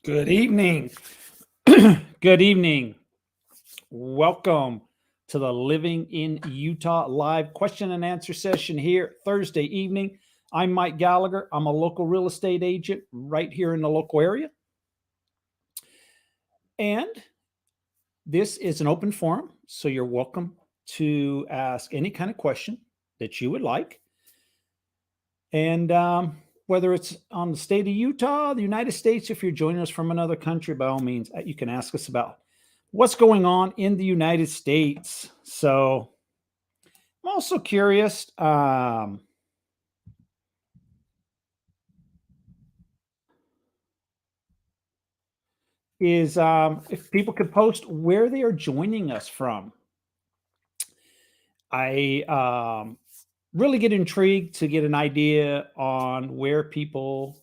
Good evening. Good evening. Welcome to the Living in Utah live question and answer session here Thursday evening. I'm Mike Gallagher. I'm a local real estate agent right here in the local area. And this is an open forum, so you're welcome to ask any kind of question that you would like. And whether it's on the state of Utah, the United States, if you're joining us from another country, by all means, you can ask us about what's going on in the United States. So I'm also curious. If people could post where they are joining us from. I really get intrigued to get an idea on where people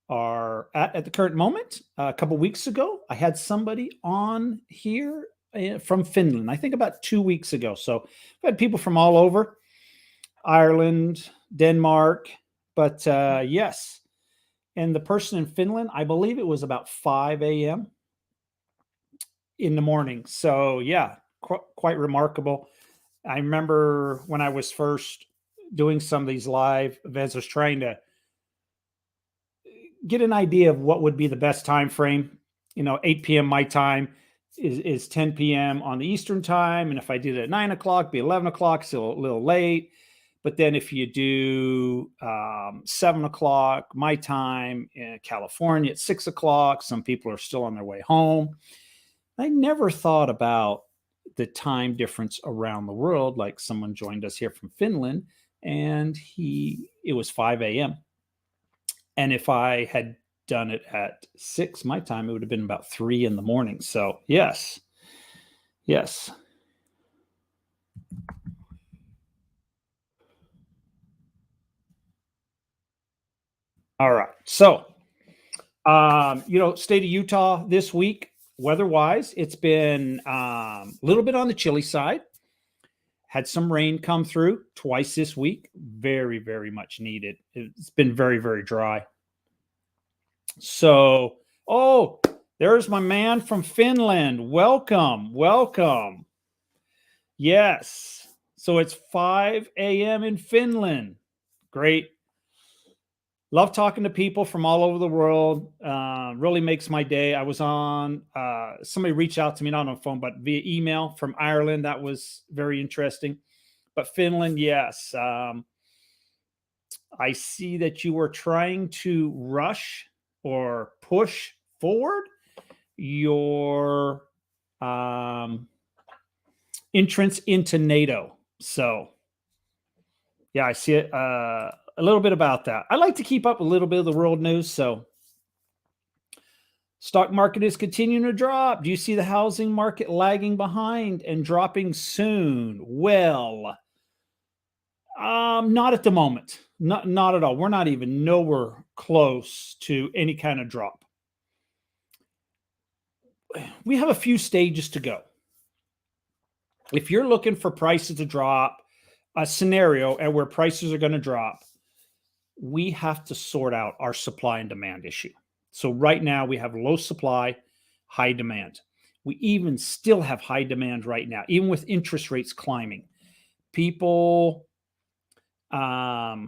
are at the current moment. A couple weeks ago, I had somebody on here from Finland, I think about 2 weeks ago. So I've had people from all over Ireland, Denmark, but yes. And the person in Finland, I believe it was about 5 a.m. in the morning. So yeah, quite remarkable. I remember when I was first doing some of these live events, I was trying to get an idea of what would be the best time frame. 8 p.m. my time is 10 p.m. on the Eastern time. And if I did it at 9 o'clock, it'd be 11 o'clock, so a little late. But then if you do 7 o'clock my time in California at 6 o'clock, some people are still on their way home. I never thought about the time difference around the world. Like someone joined us here from Finland and it was 5 a.m. And if I had done it at 6 my time, it would have been about 3 in the morning. So yes. All right. So, state of Utah this week, weather-wise, it's been a little bit on the chilly side. Had some rain come through twice this week. Very, very much needed. It's been very, very dry. So, there's my man from Finland. Welcome. Yes. So it's 5 a.m. in Finland. Great. Love talking to people from all over the world. Really makes my day. I was on, somebody reached out to me, not on the phone, but via email from Ireland. That was very interesting. But Finland, yes. I see that you were trying to rush or push forward your entrance into NATO. So, yeah, I see it. A little bit about that. I like to keep up a little bit of the world news. So, stock market is continuing to drop. Do you see the housing market lagging behind and dropping soon? Well, not at the moment. Not at all. We're not even nowhere close to any kind of drop. We have a few stages to go. If you're looking for prices to drop, a scenario and where prices are going to drop, we have to sort out our supply and demand issue. So right now we have low supply, high demand. We even still have high demand right now, even with interest rates climbing. People, the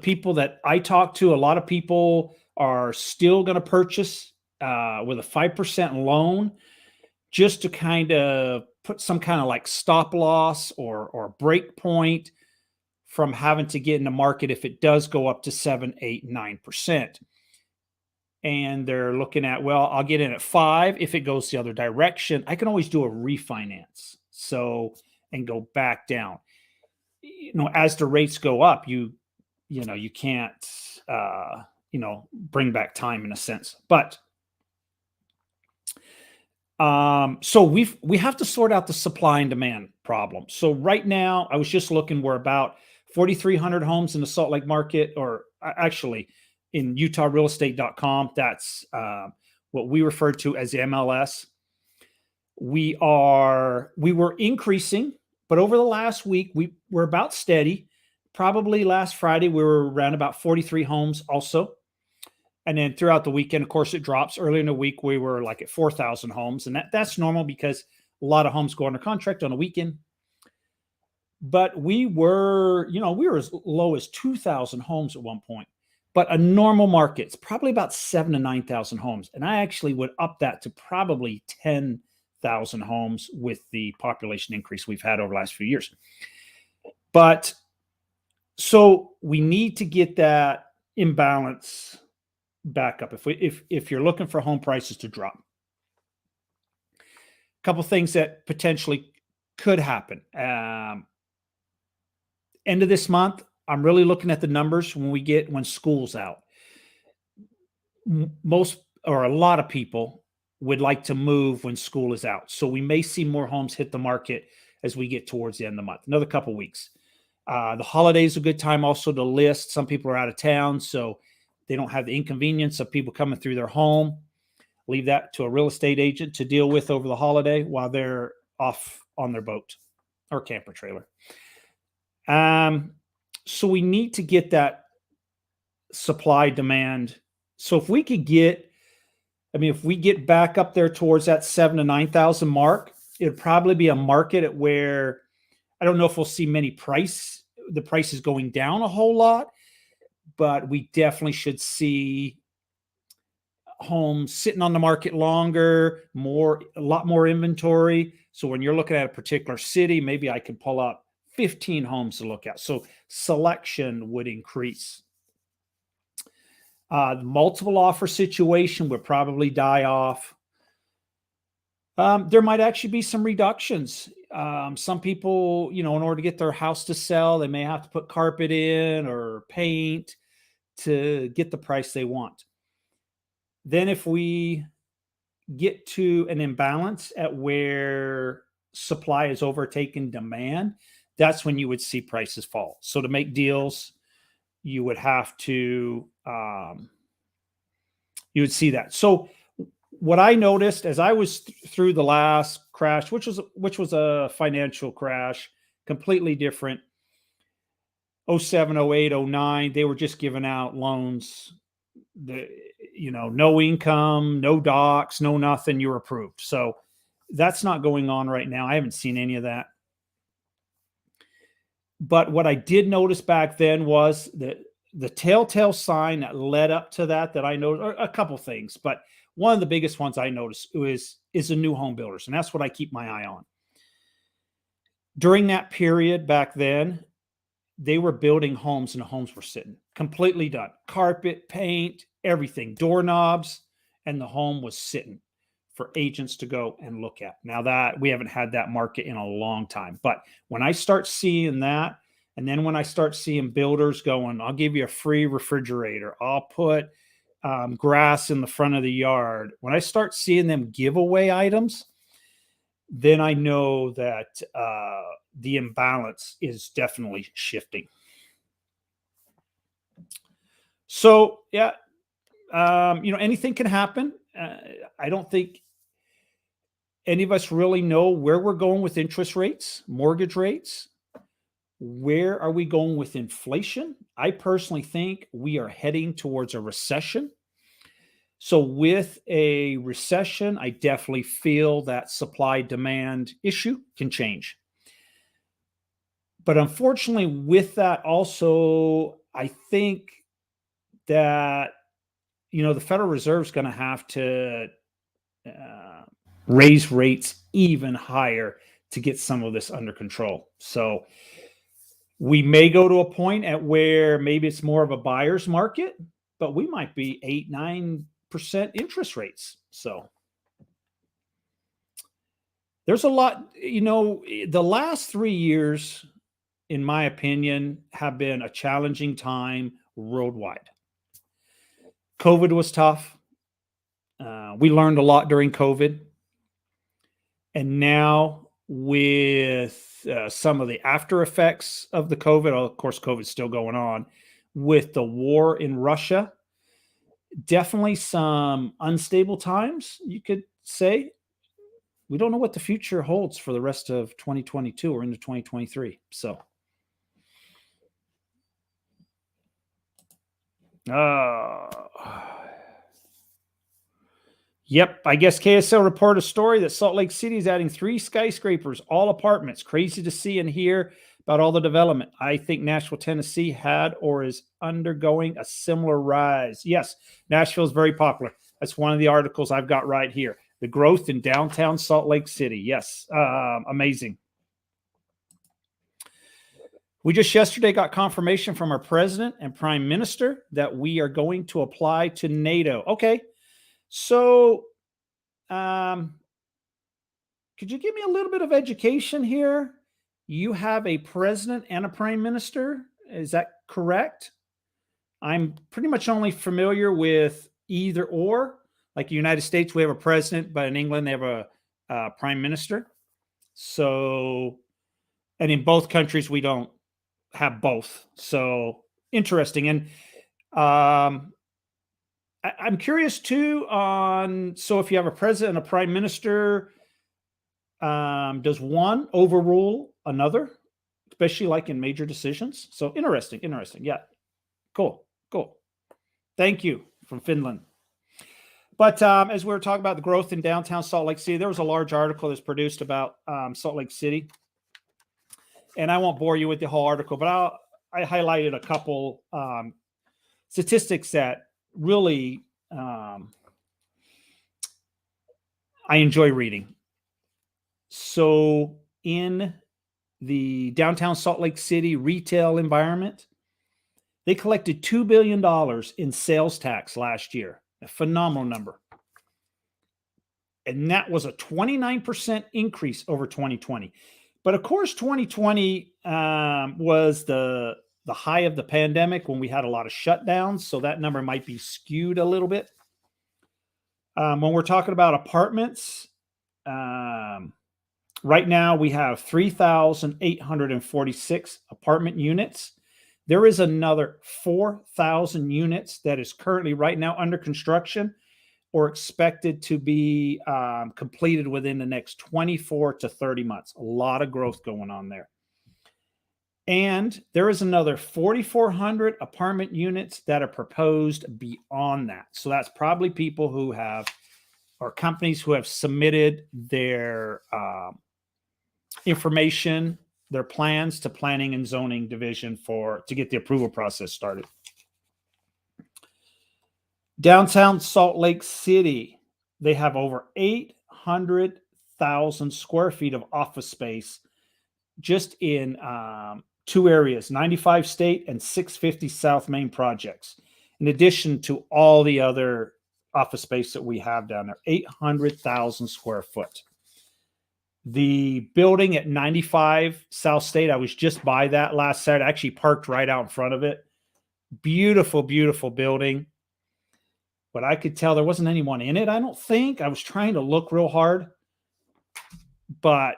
people that I talk to, a lot of people are still going to purchase with a 5% loan just to kind of put some kind of like stop loss or break point from having to get in the market if it does go up to 7, 8, 9%. And they're looking at, well, I'll get in at 5. If it goes the other direction, I can always do a refinance. So, and go back down. As the rates go up, you can't, bring back time in a sense. But so we have to sort out the supply and demand problem. So right now, I was just looking, we're about 4,300 homes in the Salt Lake market, or actually in utahrealestate.com. That's what we refer to as the MLS. We were increasing, but over the last week, we were about steady. Probably last Friday, we were around about 43 homes also. And then throughout the weekend, of course, it drops. Early in the week, we were like at 4,000 homes, and that's normal because a lot of homes go under contract on a weekend. But we were as low as 2,000 homes at one point. But a normal market's probably about 7 to 9,000 homes, and I actually would up that to probably 10,000 homes with the population increase we've had over the last few years. But so we need to get that imbalance back up if you're looking for home prices to drop. A couple things that potentially could happen. End of this month, I'm really looking at the numbers when school's out. Most or a lot of people would like to move when school is out. So we may see more homes hit the market as we get towards the end of the month, another couple weeks. The holidays are a good time also to list. Some people are out of town, so they don't have the inconvenience of people coming through their home. Leave that to a real estate agent to deal with over the holiday while they're off on their boat or camper trailer. So we need to get that supply demand. So if we get back up there towards that 7 to 9,000 mark, it'd probably be a market at where I don't know if we'll see the prices going down a whole lot, but we definitely should see homes sitting on the market longer, a lot more inventory. So when you're looking at a particular city, maybe I could pull up 15 homes to look at. So selection would increase. The multiple offer situation would probably die off. There might actually be some reductions. Some people, in order to get their house to sell, they may have to put carpet in or paint to get the price they want. Then if we get to an imbalance at where supply is overtaking demand, that's when you would see prices fall. So to make deals, you would have to, you would see that. So what I noticed as I was through the last crash, which was a financial crash, completely different. 07, 08, 09, they were just giving out loans. No income, no docs, no nothing, you're approved. So that's not going on right now. I haven't seen any of that. But what I did notice back then was that the telltale sign that led up to that I noticed a couple things, but one of the biggest ones I noticed is the new home builders. And that's what I keep my eye on. During that period back then, they were building homes and the homes were sitting completely done. Carpet, paint, everything, doorknobs, and the home was sitting for agents to go and look at. Now that we haven't had that market in a long time, but when I start seeing that, and then when I start seeing builders going, I'll give you a free refrigerator, I'll put grass in the front of the yard. When I start seeing them give away items, then I know that the imbalance is definitely shifting. So, yeah, anything can happen. I don't think any of us really know where we're going with interest rates, mortgage rates. Where are we going with inflation? I personally think we are heading towards a recession. So with a recession, I definitely feel that supply-demand issue can change. But unfortunately, with that also, I think that, the Federal Reserve is going to have to raise rates even higher to get some of this under control. So we may go to a point at where maybe it's more of a buyer's market, but we might be 8-9% interest rates. So there's a lot, the last 3 years, in my opinion, have been a challenging time worldwide. COVID was tough. We learned a lot during COVID. And now with some of the after effects of the COVID, of course, COVID's still going on, with the war in Russia, definitely some unstable times, you could say. We don't know what the future holds for the rest of 2022 or into 2023. So, Yep, I guess KSL reported a story that Salt Lake City is adding 3 skyscrapers, all apartments. Crazy to see and hear about all the development. I think Nashville, Tennessee had or is undergoing a similar rise. Yes, Nashville is very popular. That's one of the articles I've got right here. The growth in downtown Salt Lake City. Yes, amazing. We just yesterday got confirmation from our president and prime minister that we are going to apply to NATO. Okay, so could you give me a little bit of education here? You have a president and a prime minister. Is that correct? I'm pretty much only familiar with either or. Like the United States, we have a president, but in England, they have a prime minister. So, and in both countries, we don't have both. So interesting. And I'm curious too on, so if you have a president and a prime minister, does one overrule another, especially like in major decisions? So interesting. Yeah. Cool. Thank you from Finland. But as we were talking about the growth in downtown Salt Lake City, there was a large article that's produced about Salt Lake City. And I won't bore you with the whole article, but I highlighted a couple statistics that really I enjoy reading. So in the downtown Salt Lake City retail environment, they collected $2 billion in sales tax last year, a phenomenal number. And that was a 29% increase over 2020. But of course, 2020 was the high of the pandemic when we had a lot of shutdowns. So that number might be skewed a little bit. When we're talking about apartments, right now we have 3,846 apartment units. There is another 4,000 units that is currently right now under construction or expected to be completed within the next 24 to 30 months. A lot of growth going on there. And there is another 4,400 apartment units that are proposed beyond that. So that's probably people who have, or companies who have submitted their information, their plans to planning and zoning division to get the approval process started. Downtown Salt Lake City, they have over 800,000 square feet of office space just in 2 areas, 95 State and 650 South Main projects, in addition to all the other office space that we have down there, 800,000 square foot. The building at 95 South State, I was just by that last Saturday. I actually parked right out in front of it. Beautiful, beautiful building. But I could tell there wasn't anyone in it, I don't think. I was trying to look real hard. But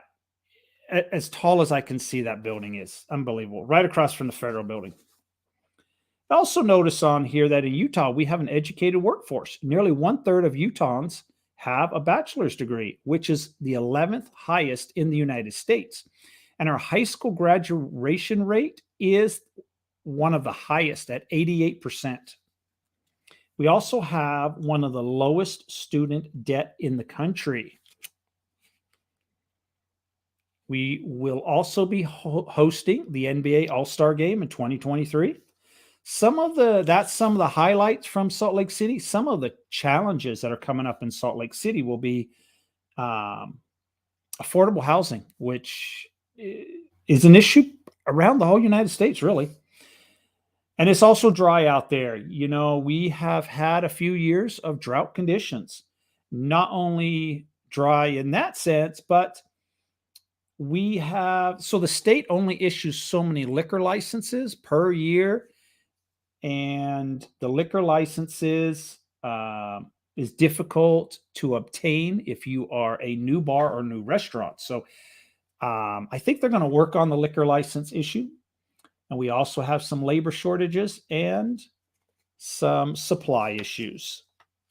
as tall as I can see, that building is unbelievable. Right across from the federal building. I also notice on here that in Utah, we have an educated workforce. Nearly 1/3 of Utahns have a bachelor's degree, which is the 11th highest in the United States. And our high school graduation rate is one of the highest at 88%. We also have one of the lowest student debt in the country. We will also be hosting the NBA All-Star Game in 2023. That's some of the highlights from Salt Lake City. Some of the challenges that are coming up in Salt Lake City will be affordable housing, which is an issue around the whole United States, really. And it's also dry out there. You know, we have had a few years of drought conditions, not only dry in that sense, but so the state only issues so many liquor licenses per year. And the liquor licenses is difficult to obtain if you are a new bar or new restaurant. So I think they're going to work on the liquor license issue. And we also have some labor shortages and some supply issues.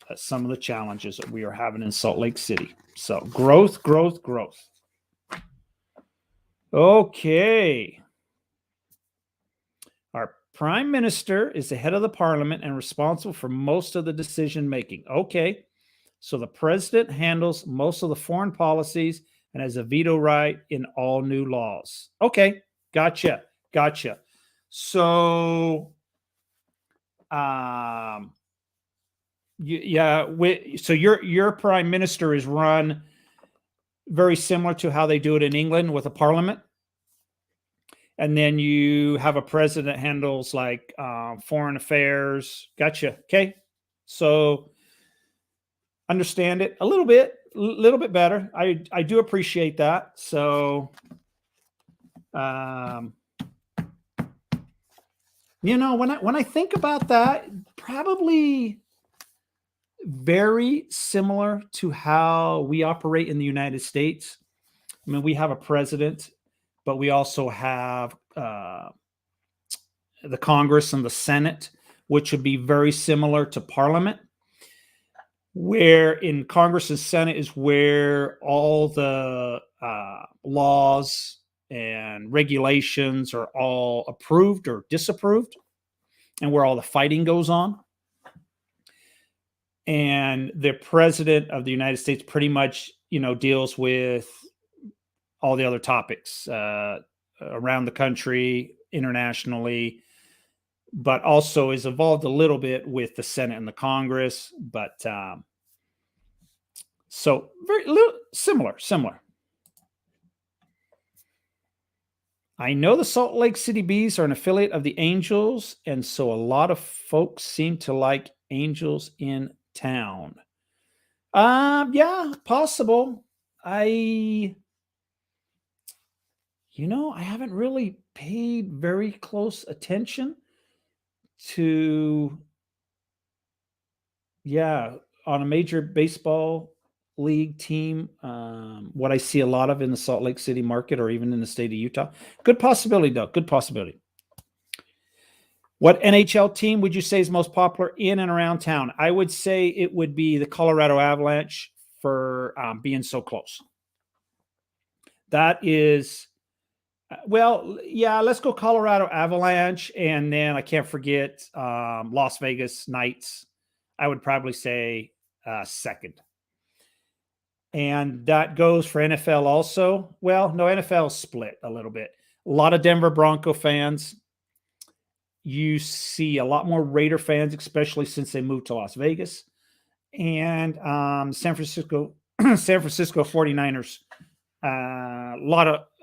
That's some of the challenges that we are having in Salt Lake City. So growth. Okay. Our prime minister is the head of the parliament and responsible for most of the decision making. Okay. So the president handles most of the foreign policies and has a veto right in all new laws. Okay, gotcha. So, yeah, so your prime minister is run very similar to how they do it in England with a parliament. And then you have a president handles like foreign affairs. Gotcha. Okay. So understand it a little bit better. I do appreciate that. So, when I think about that, probably very similar to how we operate in the United States. I mean, we have a president, but we also have the Congress and the Senate, which would be very similar to Parliament, where in Congress and Senate is where all the laws and regulations are all approved or disapproved, and where all the fighting goes on. And the president of the United States pretty much, deals with all the other topics around the country, internationally, but also is involved a little bit with the Senate and the Congress. But so very little similar. I know the Salt Lake City Bees are an affiliate of the Angels, and so a lot of folks seem to like Angels in town. Yeah, possible. I haven't really paid very close attention to, on a major baseball league team, what I see a lot of in the Salt Lake City market or even in the state of Utah. Good possibility, though. Good possibility. What NHL team would you say is most popular in and around town? I would say it would be the Colorado Avalanche for being so close. That is, let's go Colorado Avalanche. And then I can't forget Las Vegas Knights. I would probably say second. And that goes for NFL also. Well, no, NFL is split a little bit. A lot of Denver Bronco fans. You see a lot more Raider fans, especially since they moved to Las Vegas. And San Francisco 49ers.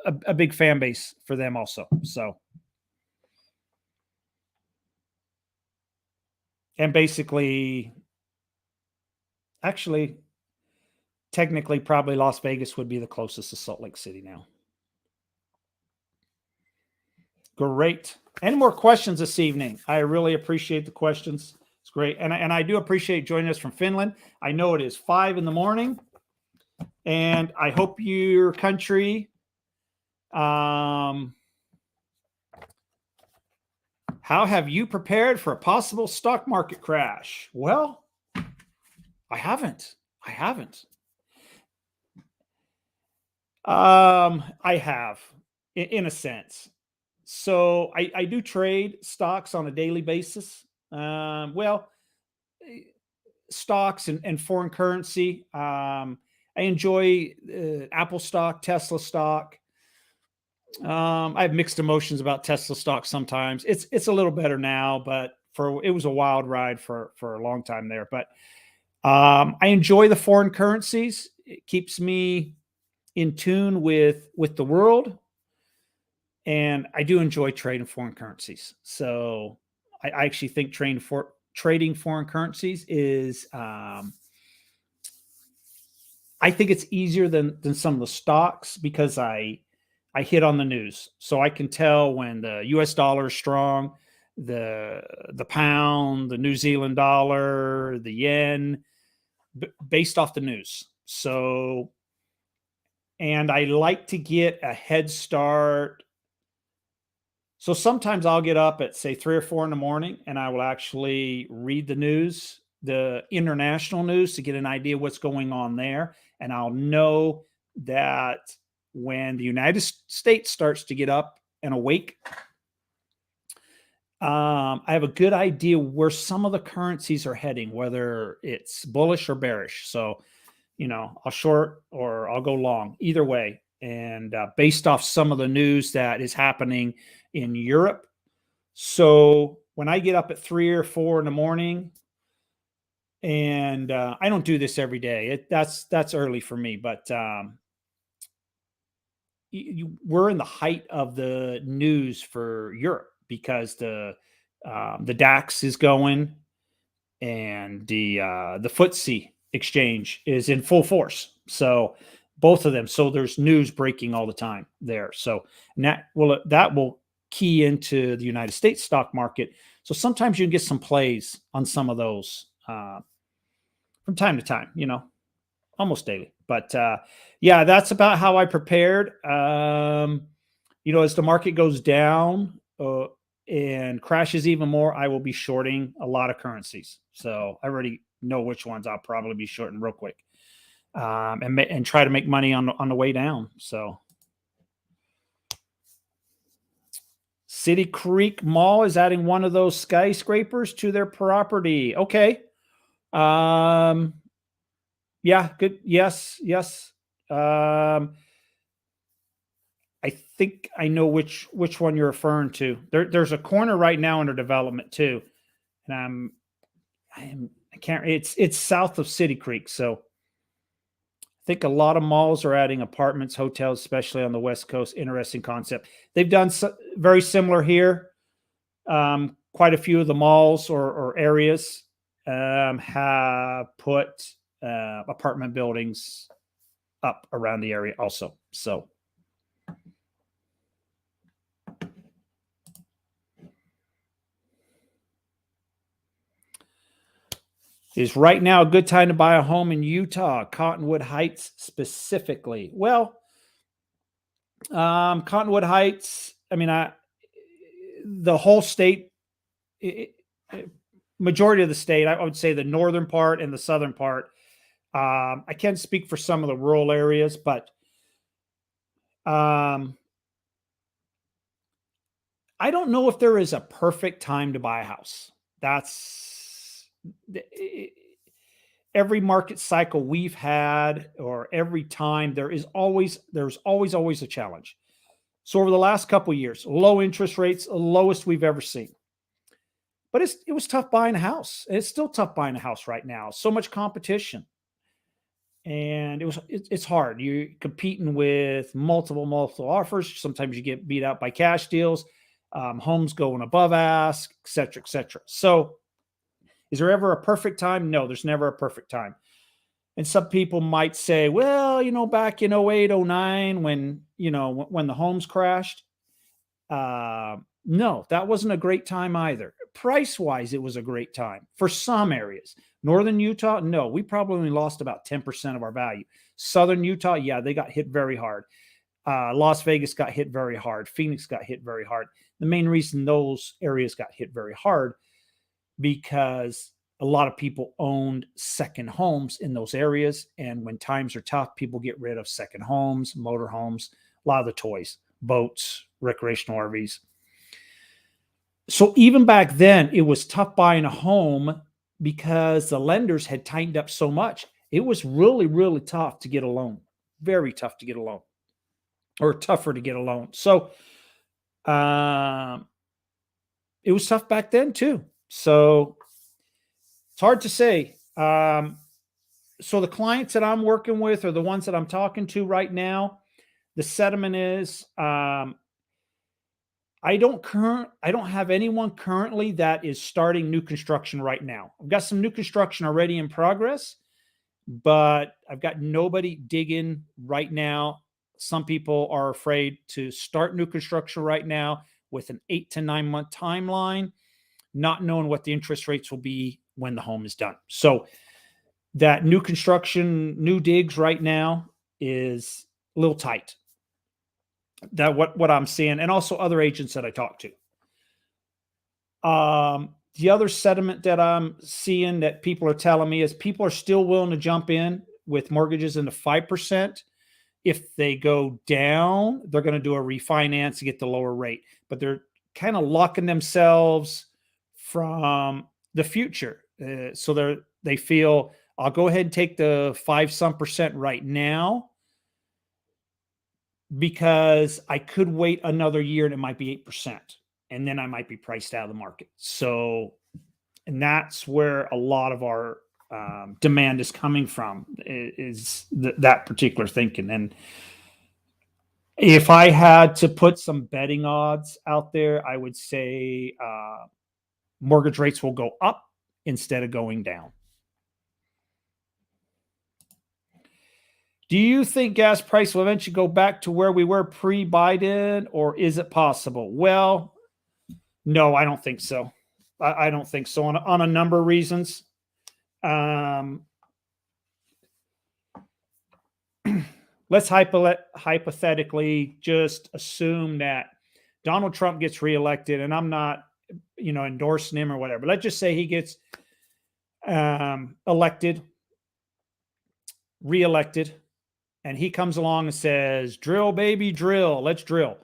A big fan base for them also. So, and basically, actually, technically, probably Las Vegas would be the closest to Salt Lake City now. Great. Any more questions this evening? I really appreciate the questions. It's great. And I do appreciate joining us from Finland. I know it is 5 a.m. And I hope your country, how have you prepared for a possible stock market crash? Well, I haven't. I have, in a sense. So I do trade stocks on a daily basis. Stocks and foreign currency. I enjoy Apple stock, Tesla stock. I have mixed emotions about Tesla stock sometimes. It's a little better now, but it was a wild ride for a long time there. But I enjoy the foreign currencies. It keeps me in tune with the world. And I do enjoy trading foreign currencies. So I actually think trading foreign currencies is, I think it's easier than some of the stocks because I hit on the news. So I can tell when the US dollar is strong, the pound, the New Zealand dollar, the yen, based off the news. So, and I like to get a head start. So sometimes I'll get up at say 3 or 4 in the morning and I will actually read the news, the international news, to get an idea what's going on there. And I'll know that when the United States starts to get up and awake, I have a good idea where some of the currencies are heading, whether it's bullish or bearish. So, I'll short or I'll go long, either way. And based off some of the news that is happening in Europe. So when I get up at 3 or 4 in the morning, and I don't do this every day. That's early for me, but we're in the height of the news for Europe because the DAX is going and the FTSE exchange is in full force. So both of them. So there's news breaking all the time there. So that will key into the United States stock market. So sometimes you can get some plays on some of those from time to time. Almost daily. But yeah, that's about how I prepared. As the market goes down and crashes even more, I will be shorting a lot of currencies. So I already know which ones I'll probably be shorting real quick, and try to make money on the way down. So City Creek Mall is adding one of those skyscrapers to their property. Okay. Yeah, good. Yes, yes. I think I know which one you're referring to. There's a corner right now under development too, and I can't. It's south of City Creek, so I think a lot of malls are adding apartments, hotels, especially on the West Coast. Interesting concept. They've done very similar here. Quite a few of the malls or areas have put apartment buildings up around the area also. So is right now a good time to buy a home in Utah, Cottonwood Heights specifically? Well, Cottonwood Heights, the whole state, majority of the state, I would say the northern part and the southern part. I can't speak for some of the rural areas, but I don't know if there is a perfect time to buy a house. That's every market cycle we've had, or every time there's always a challenge. So over the last couple of years, low interest rates, the lowest we've ever seen. But it was tough buying a house. It's still tough buying a house right now. So much competition. And it's hard. You're competing with multiple offers. Sometimes you get beat out by cash deals, homes going above ask, et cetera, et cetera. So is there ever a perfect time? No, there's never a perfect time. And some people might say, well, back in 08, 09, when the homes crashed, no, that wasn't a great time either. Price wise, it was a great time for some areas. Northern Utah, no, we probably only lost about 10% of our value. Southern Utah, yeah, they got hit very hard. Las Vegas got hit very hard. Phoenix got hit very hard. The main reason those areas got hit very hard because a lot of people owned second homes in those areas. And when times are tough, people get rid of second homes, motor homes, a lot of the toys, boats, recreational RVs. So even back then, it was tough buying a home because the lenders had tightened up so much. It was really, really tough to get a loan. Very tough to get a loan, or tougher to get a loan. So it was tough back then too. So it's hard to say. So the clients that I'm working with, or the ones that I'm talking to right now, the sentiment is I don't have anyone currently that is starting new construction right now. I've got some new construction already in progress, but I've got nobody digging right now. Some people are afraid to start new construction right now with an 8 to 9 month timeline, not knowing what the interest rates will be when the home is done. So that new construction, new digs right now is a little tight. That what I'm seeing, and also other agents that I talk to. The other sentiment that I'm seeing that people are telling me is people are still willing to jump in with mortgages into 5%. If they go down, they're going to do a refinance to get the lower rate, but they're kind of locking themselves from the future. So they feel, I'll go ahead and take the 5% right now because I could wait another year and it might be 8%. And then I might be priced out of the market. So, and that's where a lot of our demand is coming from, is that particular thinking. And if I had to put some betting odds out there, I would say mortgage rates will go up instead of going down. Do you think gas price will eventually go back to where we were pre-Biden, or is it possible? Well, no, I don't think so. I don't think so on a number of reasons. Let's hypothetically just assume that Donald Trump gets reelected, and I'm not, endorsing him or whatever. Let's just say he gets reelected, and he comes along and says, drill, baby, drill. Let's drill.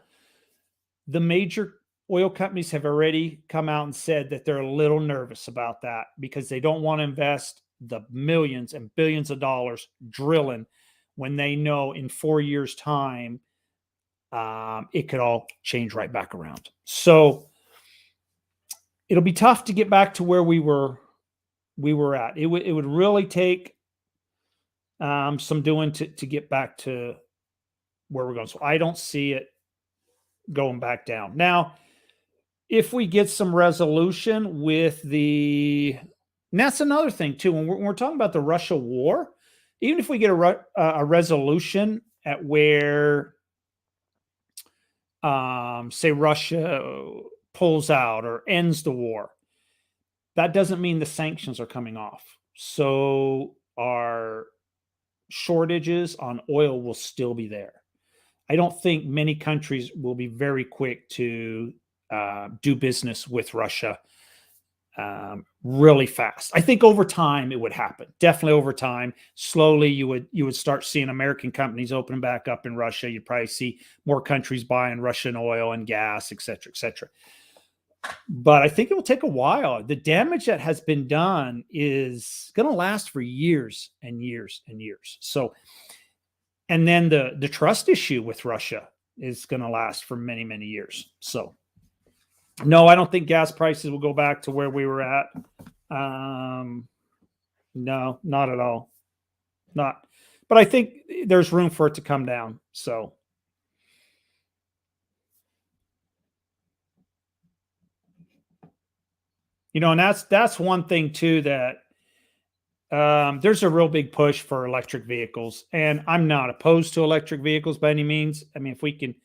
The major oil companies have already come out and said that they're a little nervous about that because they don't want to invest the millions and billions of dollars drilling when they know in 4 years' time, it could all change right back around. So it'll be tough to get back to where we were at. It would really take some doing to get back to where we're going. So I don't see it going back down. Now, if we get some resolution with and that's another thing too, when we're talking about the Russia war, even if we get a resolution at where, say Russia pulls out or ends the war, that doesn't mean the sanctions are coming off. So our shortages on oil will still be there. I don't think many countries will be very quick to do business with Russia really fast. I think over time it would happen. Definitely over time. Slowly you would start seeing American companies opening back up in Russia. You'd probably see more countries buying Russian oil and gas, et cetera, et cetera. But I think it will take a while. The damage that has been done is going to last for years and years and years. So, and then the trust issue with Russia is going to last for many, many years. So, no, I don't think gas prices will go back to where we were at. No, not at all. Not. But I think there's room for it to come down. So, and that's one thing too, that there's a real big push for electric vehicles, and I'm not opposed to electric vehicles by any means. I mean, if we can,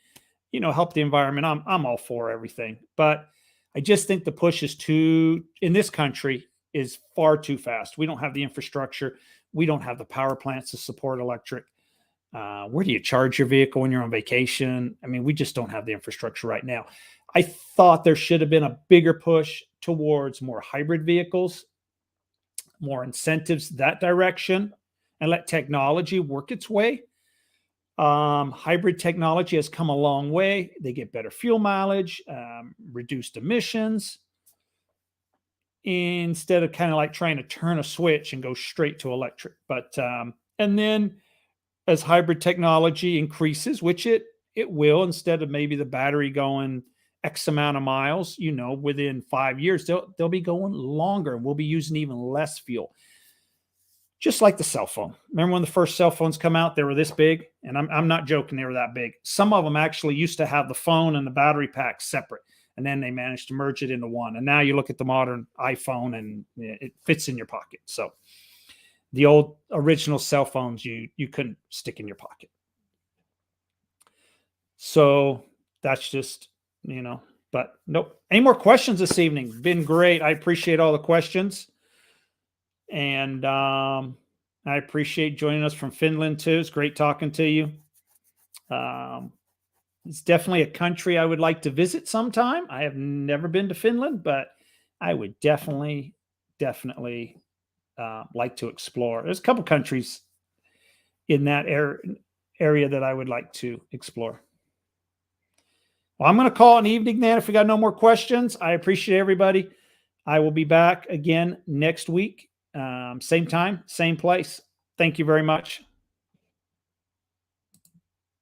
help the environment, I'm all for everything. But I just think the push in this country is far too fast. We don't have the infrastructure. We don't have the power plants to support electric. Where do you charge your vehicle when you're on vacation? I mean, we just don't have the infrastructure right now. I thought there should have been a bigger push towards more hybrid vehicles, more incentives that direction, and let technology work its way. Hybrid technology has come a long way. They get better fuel mileage, reduced emissions, instead of kind of like trying to turn a switch and go straight to electric. But and then as hybrid technology increases, which it will, instead of maybe the battery going X amount of miles, within 5 years, they'll be going longer, and we'll be using even less fuel. Just like the cell phone. Remember when the first cell phones come out, they were this big? And I'm not joking, they were that big. Some of them actually used to have the phone and the battery pack separate, and then they managed to merge it into one. And now you look at the modern iPhone and it fits in your pocket. So the old original cell phones, you couldn't stick in your pocket. So that's just, but nope. Any more questions this evening? Been great. I appreciate all the questions. And I appreciate joining us from Finland too. It's great talking to you. It's definitely a country I would like to visit sometime. I have never been to Finland, but I would definitely like to explore. There's a couple countries in that area that I would like to explore. Well, I'm going to call it an evening then if we got no more questions. I appreciate everybody. I will be back again next week. Same time, same place. Thank you very much.